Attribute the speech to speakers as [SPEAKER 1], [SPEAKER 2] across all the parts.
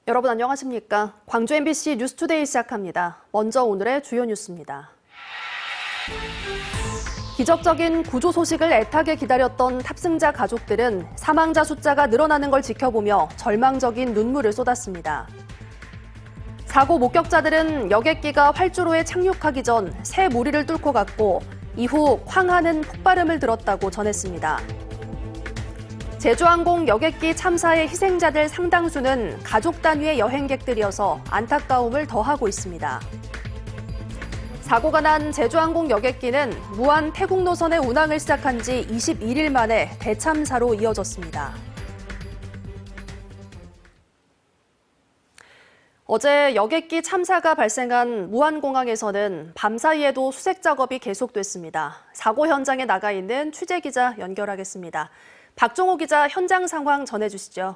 [SPEAKER 1] 여러분 안녕하십니까? 광주 MBC 뉴스투데이 시작합니다. 먼저 오늘의 주요 뉴스입니다. 기적적인 구조 소식을 애타게 기다렸던 탑승자 가족들은 사망자 숫자가 늘어나는 걸 지켜보며 절망적인 눈물을 쏟았습니다. 사고 목격자들은 여객기가 활주로에 착륙하기 전 새 무리를 뚫고 갔고 이후 황하는 폭발음을 들었다고 전했습니다. 제주항공 여객기 참사의 희생자들 상당수는 가족 단위의 여행객들이어서 안타까움을 더하고 있습니다. 사고가 난 제주항공 여객기는 무안 태국 노선의 운항을 시작한 지 21일 만에 대참사로 이어졌습니다. 어제 여객기 참사가 발생한 무안공항에서는 밤사이에도 수색 작업이 계속됐습니다. 사고 현장에 나가 있는 취재기자 연결하겠습니다. 박종호 기자 현장 상황 전해주시죠.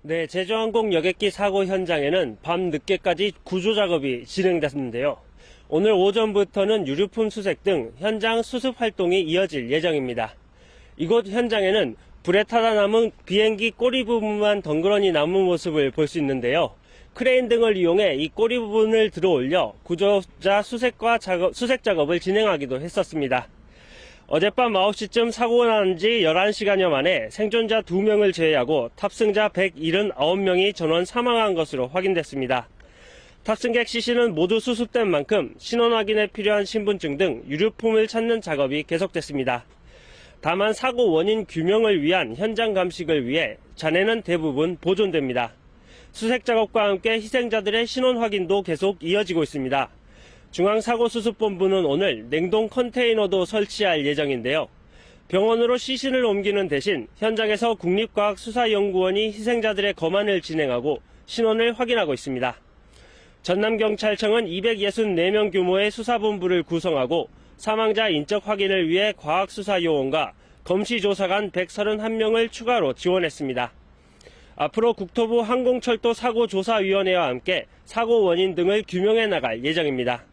[SPEAKER 2] 네, 제주항공 여객기 사고 현장에는 밤 늦게까지 구조 작업이 진행됐는데요. 오늘 오전부터는 유류품 수색 등 현장 수습 활동이 이어질 예정입니다. 이곳 현장에는 불에 타다 남은 비행기 꼬리 부분만 덩그러니 남은 모습을 볼 수 있는데요. 크레인 등을 이용해 이 꼬리 부분을 들어올려 구조자 수색 작업을 진행하기도 했었습니다. 어젯밤 9시쯤 사고가 난 지 11시간여 만에 생존자 2명을 제외하고 탑승자 179명이 전원 사망한 것으로 확인됐습니다. 탑승객 시신은 모두 수습된 만큼 신원 확인에 필요한 신분증 등 유류품을 찾는 작업이 계속됐습니다. 다만 사고 원인 규명을 위한 현장 감식을 위해 잔해는 대부분 보존됩니다. 수색 작업과 함께 희생자들의 신원 확인도 계속 이어지고 있습니다. 중앙사고수습본부는 오늘 냉동 컨테이너도 설치할 예정인데요. 병원으로 시신을 옮기는 대신 현장에서 국립과학수사연구원이 희생자들의 검안을 진행하고 신원을 확인하고 있습니다. 전남경찰청은 264명 규모의 수사본부를 구성하고 사망자 인적 확인을 위해 과학수사요원과 검시조사관 131명을 추가로 지원했습니다. 앞으로 국토부 항공철도 사고조사위원회와 함께 사고 원인 등을 규명해 나갈 예정입니다.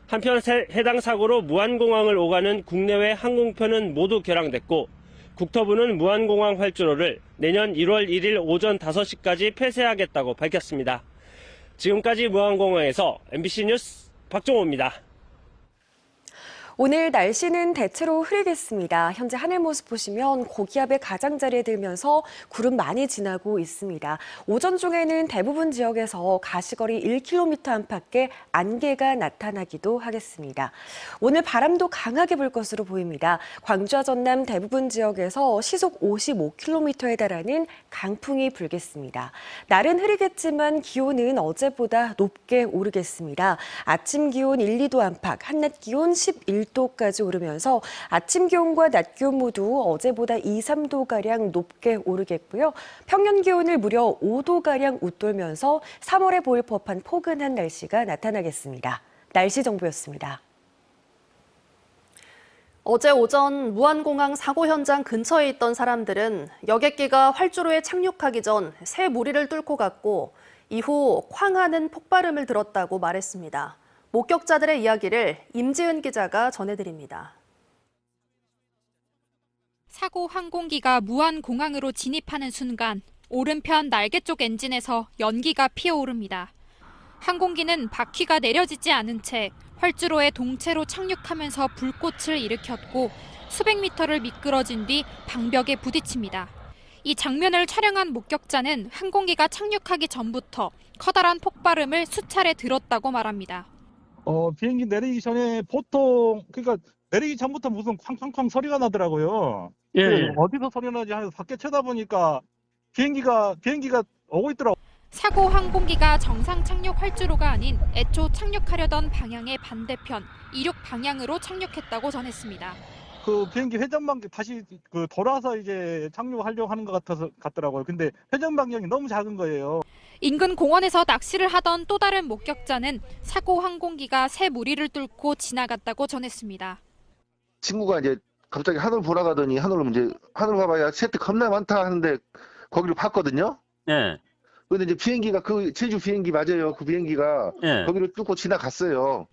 [SPEAKER 2] 한편 해당 사고로 무안공항을 오가는 국내외 항공편은 모두 결항됐고 국토부는 무안공항 활주로를 내년 1월 1일 오전 5시까지 폐쇄하겠다고 밝혔습니다. 지금까지 무안공항에서 MBC 뉴스 박종호입니다.
[SPEAKER 3] 오늘 날씨는 대체로 흐리겠습니다. 현재 하늘 모습 보시면 고기압의 가장자리에 들면서 구름 많이 지나고 있습니다. 오전 중에는 대부분 지역에서 가시거리 1km 안팎의 안개가 나타나기도 하겠습니다. 오늘 바람도 강하게 불 것으로 보입니다. 광주와 전남 대부분 지역에서 시속 55km에 달하는 강풍이 불겠습니다. 날은 흐리겠지만 기온은 어제보다 높게 오르겠습니다. 아침 기온 1, 2도 안팎, 한낮 기온 11도까지 오르면서 아침 기온과 낮 기온 모두 어제보다 2, 3도가량 높게 오르겠고요. 평년 기온을 무려 5도가량 웃돌면서 3월에 보일 법한 포근한 날씨가 나타나겠습니다. 날씨 정보였습니다.
[SPEAKER 1] 어제 오전 무안공항 사고 현장 근처에 있던 사람들은 여객기가 활주로에 착륙하기 전 새 무리를 뚫고 갔고 이후 황하는 폭발음을 들었다고 말했습니다. 목격자들의 이야기를 임지은 기자가 전해드립니다.
[SPEAKER 4] 사고 항공기가 무안공항으로 진입하는 순간 오른편 날개 쪽 엔진에서 연기가 피어오릅니다. 항공기는 바퀴가 내려지지 않은 채 활주로에 동체로 착륙하면서 불꽃을 일으켰고 수백 미터를 미끄러진 뒤 방벽에 부딪힙니다. 이 장면을 촬영한 목격자는 항공기가 착륙하기 전부터 커다란 폭발음을 수차례 들었다고 말합니다.
[SPEAKER 5] 비행기 내리기 전에 보통 그러니까 내리기 전부터 무슨 쾅쾅쾅 소리가 나더라고요.
[SPEAKER 2] 예.
[SPEAKER 5] 어디서 소리 나지 하면서 밖에 쳐다보니까 비행기가 오고 있더라고요.
[SPEAKER 4] 사고 항공기가 정상 착륙 활주로가 아닌 애초 착륙하려던 방향의 반대편, 이륙 방향으로 착륙했다고 전했습니다.
[SPEAKER 5] 그 비행기 회전 방향 다시 돌아서 이제 착륙하려고 하는 것 같더라고요. 근데 회전 방향이 너무 작은 거예요.
[SPEAKER 4] 인근 공원에서 낚시를 하던 또 다른 목격자는 사고 항공기가 새 무리를 뚫고 지나갔다고 전했습니다.
[SPEAKER 6] 친구가 이제 갑자기 하늘 보러 가더니 하늘 가봐야 새트 겁나 많다 하는데 거기를 봤거든요.
[SPEAKER 2] 네.
[SPEAKER 6] 근데 이제 비행기가 그 제주 비행기 맞아요. 그 비행기가 거기를 뚫고 지나갔어요.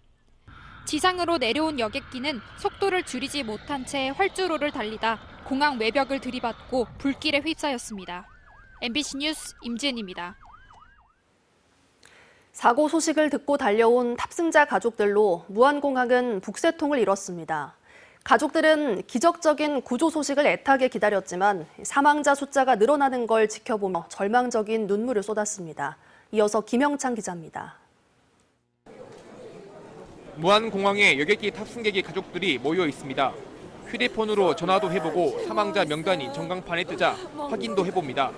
[SPEAKER 4] 지상으로 내려온 여객기는 속도를 줄이지 못한 채 활주로를 달리다 공항 외벽을 들이받고 불길에 휩싸였습니다. MBC 뉴스 임지은입니다.
[SPEAKER 1] 사고 소식을 듣고 달려온 탑승자 가족들로 무안공항은 북새통을 이뤘습니다. 가족들은 기적적인 구조 소식을 애타게 기다렸지만 사망자 숫자가 늘어나는 걸 지켜보며 절망적인 눈물을 쏟았습니다. 이어서 김영창 기자입니다.
[SPEAKER 7] 무안공항에 여객기 탑승객의 가족들이 모여 있습니다. 휴대폰으로 전화도 해보고 사망자 명단이 전광판에 뜨자 확인도 해봅니다.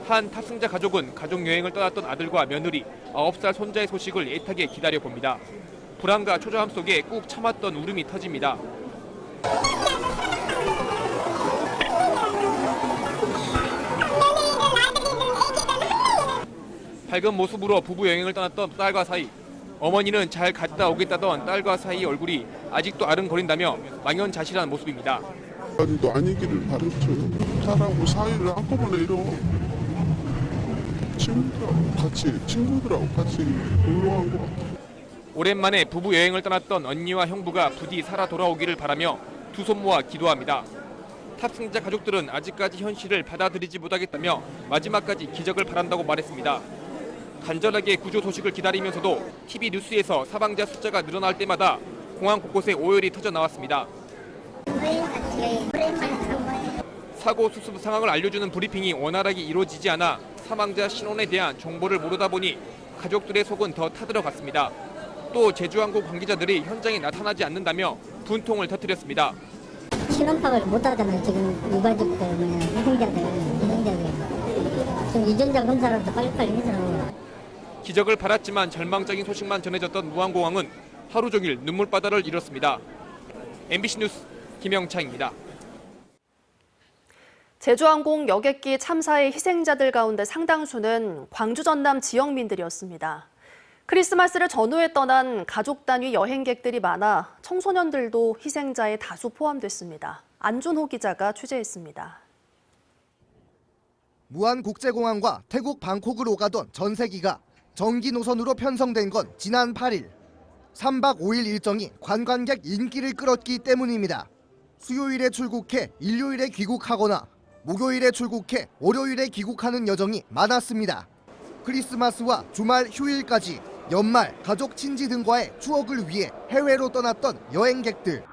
[SPEAKER 7] 한 탑승자 가족은 가족 여행을 떠났던 아들과 며느리, 9살 손자의 소식을 애타게 기다려봅니다. 불안과 초조함 속에 꾹 참았던 울음이 터집니다. 밝은 모습으로 부부 여행을 떠났던 딸과 사이, 어머니는 잘 갔다 오겠다던 딸과 사이의 얼굴이 아직도 아른거린다며 망연자실한 모습입니다.
[SPEAKER 8] 아직도 아니기를 바랬죠. 딸하고 사이를 한꺼번에 잃어. 친구들하고 같이 놀러 간 것 같아요.
[SPEAKER 7] 오랜만에 부부 여행을 떠났던 언니와 형부가 부디 살아 돌아오기를 바라며 두 손 모아 기도합니다. 탑승자 가족들은 아직까지 현실을 받아들이지 못하겠다며 마지막까지 기적을 바란다고 말했습니다. 간절하게 구조 소식을 기다리면서도 TV 뉴스에서 사망자 숫자가 늘어날 때마다 공항 곳곳에 오열이 터져 나왔습니다. 사고 수습 상황을 알려주는 브리핑이 원활하게 이루어지지 않아 사망자 신원에 대한 정보를 모르다 보니 가족들의 속은 더 타들어갔습니다. 또 제주항공 관계자들이 현장에 나타나지 않는다며 분통을 터뜨렸습니다.
[SPEAKER 9] 신원 파악을 못하잖아요. 지금 유가족들, 희생자들. 좀 유전자 검사라도 빨리빨리 해서.
[SPEAKER 7] 기적을 바랐지만 절망적인 소식만 전해졌던 무안공항은 하루 종일 눈물바다를 잃었습니다. MBC 뉴스 김영창입니다.
[SPEAKER 1] 제주항공 여객기 참사의 희생자들 가운데 상당수는 광주 전남 지역민들이었습니다. 크리스마스를 전후에 떠난 가족 단위 여행객들이 많아 청소년들도 희생자에 다수 포함됐습니다. 안준호 기자가 취재했습니다.
[SPEAKER 10] 무안국제공항과 태국 방콕으로 가던 전세기가 정기 노선으로 편성된 건 지난 8일. 3박 5일 일정이 관광객 인기를 끌었기 때문입니다. 수요일에 출국해 일요일에 귀국하거나 목요일에 출국해 월요일에 귀국하는 여정이 많았습니다. 크리스마스와 주말 휴일까지 연말 가족 친지 등과의 추억을 위해 해외로 떠났던 여행객들.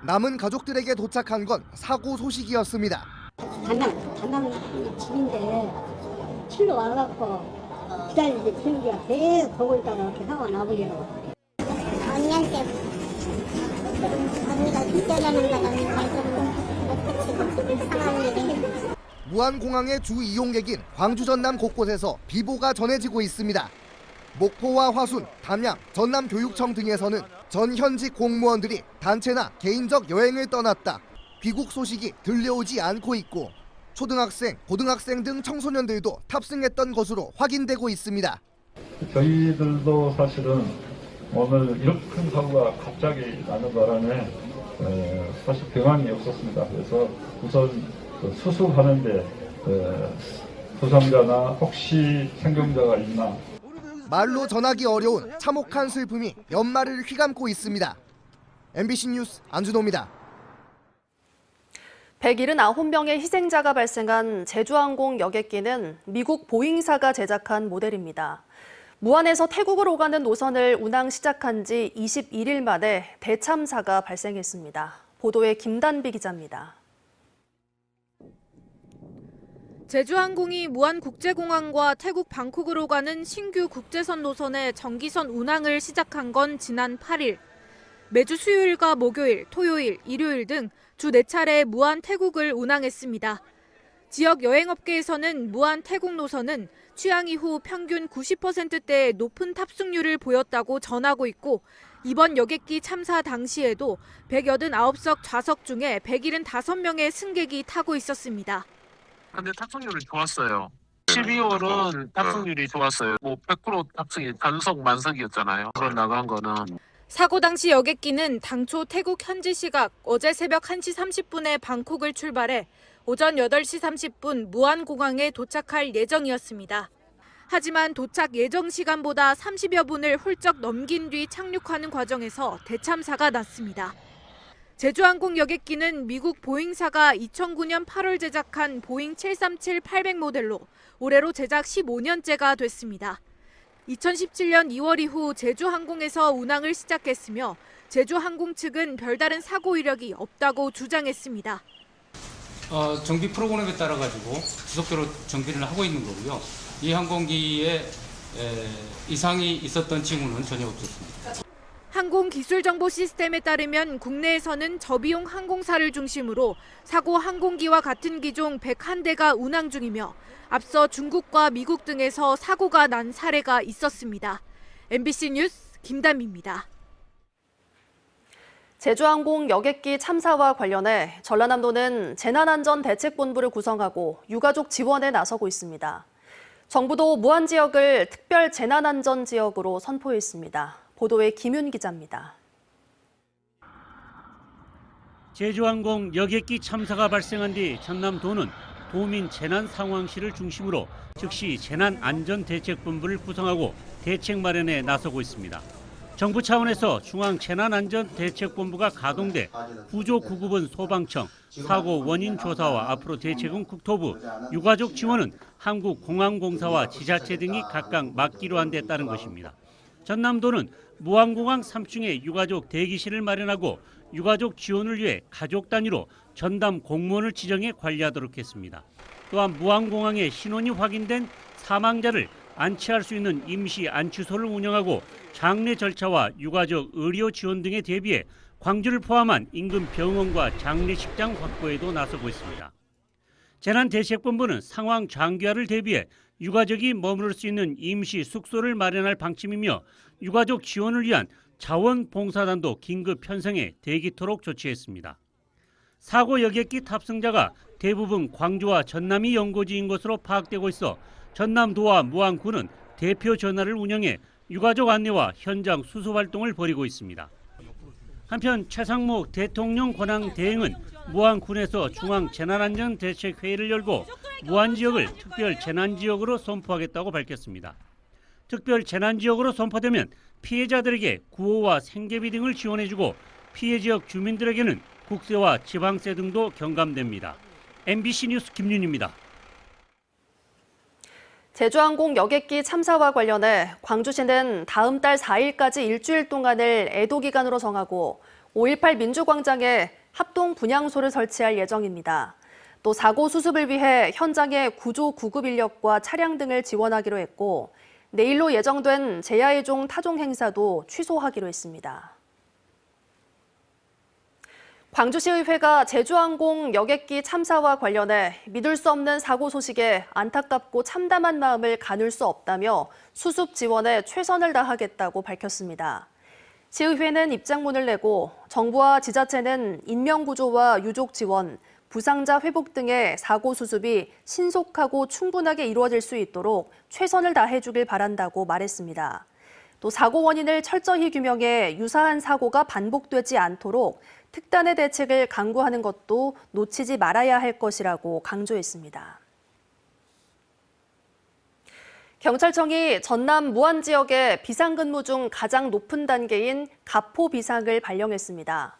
[SPEAKER 10] 남은 가족들에게 도착한 건 사고 소식이었습니다.
[SPEAKER 9] 단양 집인데 칠로 와갖고 기다리는데 친구가 계속 보고 있다가 이렇게 사고가 나버리더라고. 언니한테 언니가 뒷전하는 거는 상한 일이.
[SPEAKER 10] 무안공항의 주 이용객인 광주 전남 곳곳에서 비보가 전해지고 있습니다. 목포와 화순, 담양, 전남교육청 등에서는 전 현직 공무원들이 단체나 개인적 여행을 떠났다. 귀국 소식이 들려오지 않고 있고 초등학생, 고등학생 등 청소년들도 탑승했던 것으로 확인되고 있습니다.
[SPEAKER 11] 저희들도 사실은 오늘 이렇게 큰 사고가 갑자기 나는 바람에 사실 경황이 없었습니다. 그래서 우선 수습하는데 부상자나 혹시 생존자가 있나.
[SPEAKER 10] 말로 전하기 어려운 참혹한 슬픔이 연말을 휘감고 있습니다. MBC 뉴스 안준호입니다.
[SPEAKER 1] 179명의 희생자가 발생한 제주항공 여객기는 미국 보잉사가 제작한 모델입니다. 무안에서 태국으로 가는 노선을 운항 시작한 지 21일 만에 대참사가 발생했습니다. 보도에 김단비 기자입니다.
[SPEAKER 12] 제주항공이 무안국제공항과 태국 방콕으로 가는 신규 국제선 노선의 정기선 운항을 시작한 건 지난 8일. 매주 수요일과 목요일, 토요일, 일요일 등 주 4차례 무안 태국을 운항했습니다. 지역 여행업계에서는 무안 태국 노선은 취항 이후 평균 90%대의 높은 탑승률을 보였다고 전하고 있고 이번 여객기 참사 당시에도 189석 좌석 중에 175명의 승객이 타고 있었습니다.
[SPEAKER 13] 근데 탑승률이 좋았어요. 12월은 탑승률이 좋았어요. 100% 탑승이 단속 만석이었잖아요. 그런 나간 거는.
[SPEAKER 12] 사고 당시 여객기는 당초 태국 현지 시각 어제 새벽 1시 30분에 방콕을 출발해 오전 8시 30분 무안공항에 도착할 예정이었습니다. 하지만 도착 예정 시간보다 30여 분을 훌쩍 넘긴 뒤 착륙하는 과정에서 대참사가 났습니다. 제주항공 여객기는 미국 보잉사가 2009년 8월 제작한 보잉 737-800 모델로 올해로 제작 15년째가 됐습니다. 2017년 2월 이후 제주항공에서 운항을 시작했으며 제주항공 측은 별다른 사고 이력이 없다고 주장했습니다.
[SPEAKER 14] 정비 프로그램에 따라 가지고 지속적으로 정비를 하고 있는 거고요. 이 항공기에 이상이 있었던 징후는 전혀 없었습니다.
[SPEAKER 12] 항공기술정보 시스템에 따르면 국내에서는 저비용 항공사를 중심으로 사고 항공기와 같은 기종 101대가 운항 중이며 앞서 중국과 미국 등에서 사고가 난 사례가 있었습니다. MBC 뉴스 김담희입니다.
[SPEAKER 1] 제주항공 여객기 참사와 관련해 전라남도는 재난안전대책본부를 구성하고 유가족 지원에 나서고 있습니다. 정부도 무안 지역을 특별 재난안전지역으로 선포했습니다. 보도에 김윤 기자입니다.
[SPEAKER 15] 제주항공 여객기 참사가 발생한 뒤 전남도는 도민 재난상황실을 중심으로 즉시 재난안전대책본부를 구성하고 대책 마련에 나서고 있습니다. 정부 차원에서 중앙재난안전대책본부가 가동돼 구조구급은 소방청, 사고 원인 조사와 앞으로 대책은 국토부, 유가족 지원은 한국공항공사와 지자체 등이 각각 맡기로 한 데 따른 것입니다. 전남도는 무안공항 3층에 유가족 대기실을 마련하고 유가족 지원을 위해 가족 단위로 전담 공무원을 지정해 관리하도록 했습니다. 또한 무안공항에 신원이 확인된 사망자를 안치할 수 있는 임시 안치소를 운영하고 장례 절차와 유가족 의료 지원 등에 대비해 광주를 포함한 인근 병원과 장례식장 확보에도 나서고 있습니다. 재난대책본부는 상황 장기화를 대비해 유가족이 머무를 수 있는 임시 숙소를 마련할 방침이며 유가족 지원을 위한 자원봉사단도 긴급 편성해 대기토록 조치했습니다. 사고 여객기 탑승자가 대부분 광주와 전남이 연고지인 것으로 파악되고 있어 전남도와 무안군은 대표 전화를 운영해 유가족 안내와 현장 수습 활동을 벌이고 있습니다. 한편 최상목 대통령 권한 대행은 무안군에서 중앙재난안전대책회의를 열고 무안 지역을 특별 재난지역으로 선포하겠다고 밝혔습니다. 특별 재난지역으로 선포되면 피해자들에게 구호와 생계비 등을 지원해주고 피해 지역 주민들에게는 국세와 지방세 등도 경감됩니다. MBC 뉴스 김윤입니다.
[SPEAKER 1] 제주항공 여객기 참사와 관련해 광주시는 다음 달 4일까지 일주일 동안을 애도기간으로 정하고 5.18 민주광장에 합동 분향소를 설치할 예정입니다. 또 사고 수습을 위해 현장에 구조 구급 인력과 차량 등을 지원하기로 했고 내일로 예정된 제야의 종 타종 행사도 취소하기로 했습니다. 광주시의회가 제주항공 여객기 참사와 관련해 믿을 수 없는 사고 소식에 안타깝고 참담한 마음을 가눌 수 없다며 수습 지원에 최선을 다하겠다고 밝혔습니다. 시의회는 입장문을 내고 정부와 지자체는 인명구조와 유족 지원, 부상자 회복 등의 사고 수습이 신속하고 충분하게 이루어질 수 있도록 최선을 다해주길 바란다고 말했습니다. 또 사고 원인을 철저히 규명해 유사한 사고가 반복되지 않도록 특단의 대책을 강구하는 것도 놓치지 말아야 할 것이라고 강조했습니다. 경찰청이 전남 무안 지역의 비상근무 중 가장 높은 단계인 가포 비상을 발령했습니다.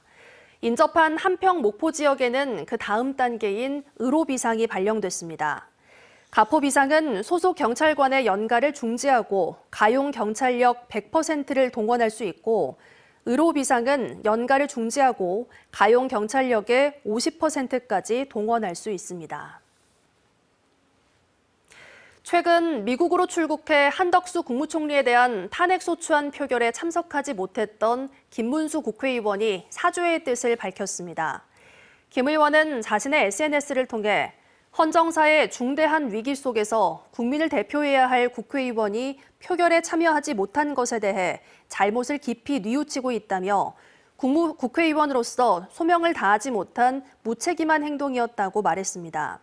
[SPEAKER 1] 인접한 한평 목포 지역에는 그 다음 단계인 의로 비상이 발령됐습니다. 가포 비상은 소속 경찰관의 연가를 중지하고 가용 경찰력 100%를 동원할 수 있고 의로 비상은 연가를 중지하고 가용 경찰력의 50%까지 동원할 수 있습니다. 최근 미국으로 출국해 한덕수 국무총리에 대한 탄핵소추안 표결에 참석하지 못했던 김문수 국회의원이 사죄의 뜻을 밝혔습니다. 김 의원은 자신의 SNS를 통해 헌정사의 중대한 위기 속에서 국민을 대표해야 할 국회의원이 표결에 참여하지 못한 것에 대해 잘못을 깊이 뉘우치고 있다며 국회의원으로서 소명을 다하지 못한 무책임한 행동이었다고 말했습니다.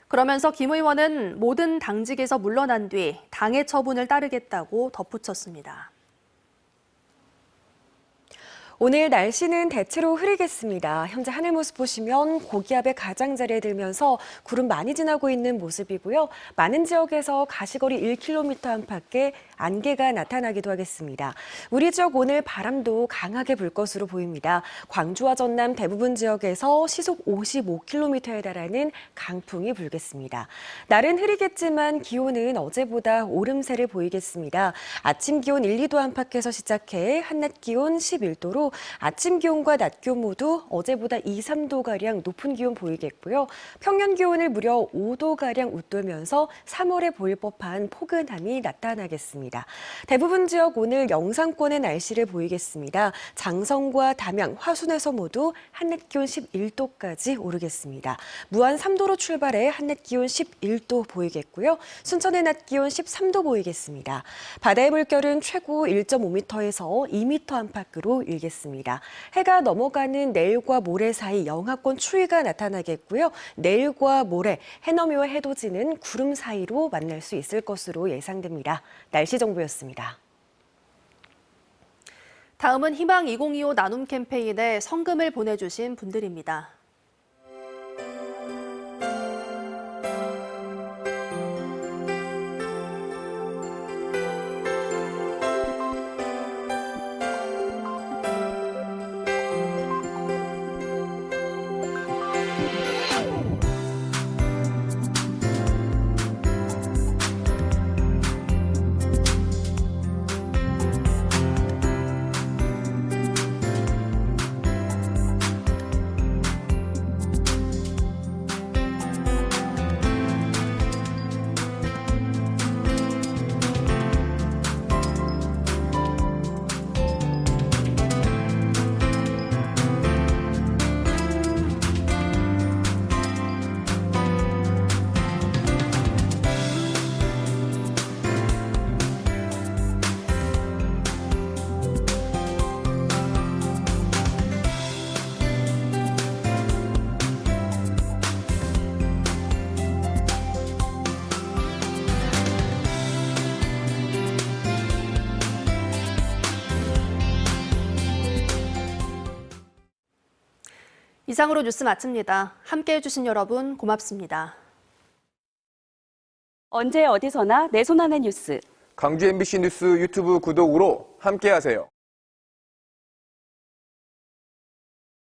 [SPEAKER 1] 그러면서 김 의원은 모든 당직에서 물러난 뒤 당의 처분을 따르겠다고 덧붙였습니다.
[SPEAKER 3] 오늘 날씨는 대체로 흐리겠습니다. 현재 하늘 모습 보시면 고기압의 가장자리에 들면서 구름 많이 지나고 있는 모습이고요. 많은 지역에서 가시거리 1km 안팎의 안개가 나타나기도 하겠습니다. 우리 지역 오늘 바람도 강하게 불 것으로 보입니다. 광주와 전남 대부분 지역에서 시속 55km에 달하는 강풍이 불겠습니다. 날은 흐리겠지만 기온은 어제보다 오름세를 보이겠습니다. 아침 기온 1, 2도 안팎에서 시작해 한낮 기온 11도로 아침 기온과 낮 기온 모두 어제보다 2, 3도가량 높은 기온 보이겠고요. 평년 기온을 무려 5도가량 웃돌면서 3월에 보일 법한 포근함이 나타나겠습니다. 대부분 지역 오늘 영상권의 날씨를 보이겠습니다. 장성과 담양, 화순에서 모두 한낮 기온 11도까지 오르겠습니다. 무안 3도로 출발해 한낮 기온 11도 보이겠고요. 순천의 낮 기온 13도 보이겠습니다. 바다의 물결은 최고 1.5m에서 2m 안팎으로 일겠습니다. 해가 넘어가는 내일과 모레 사이 영하권 추위가 나타나겠고요. 내일과 모레 해넘이와 해돋이는 구름 사이로 만날 수 있을 것으로 예상됩니다. 날씨 정보였습니다.
[SPEAKER 1] 다음은 희망 2025 나눔 캠페인에 성금을 보내주신 분들입니다. 이상으로 뉴스 마칩니다. 함께해 주신 여러분 고맙습니다.
[SPEAKER 16] 언제 어디서나 내 손 안의 뉴스.
[SPEAKER 17] 광주 MBC 뉴스 유튜브 구독으로 함께하세요.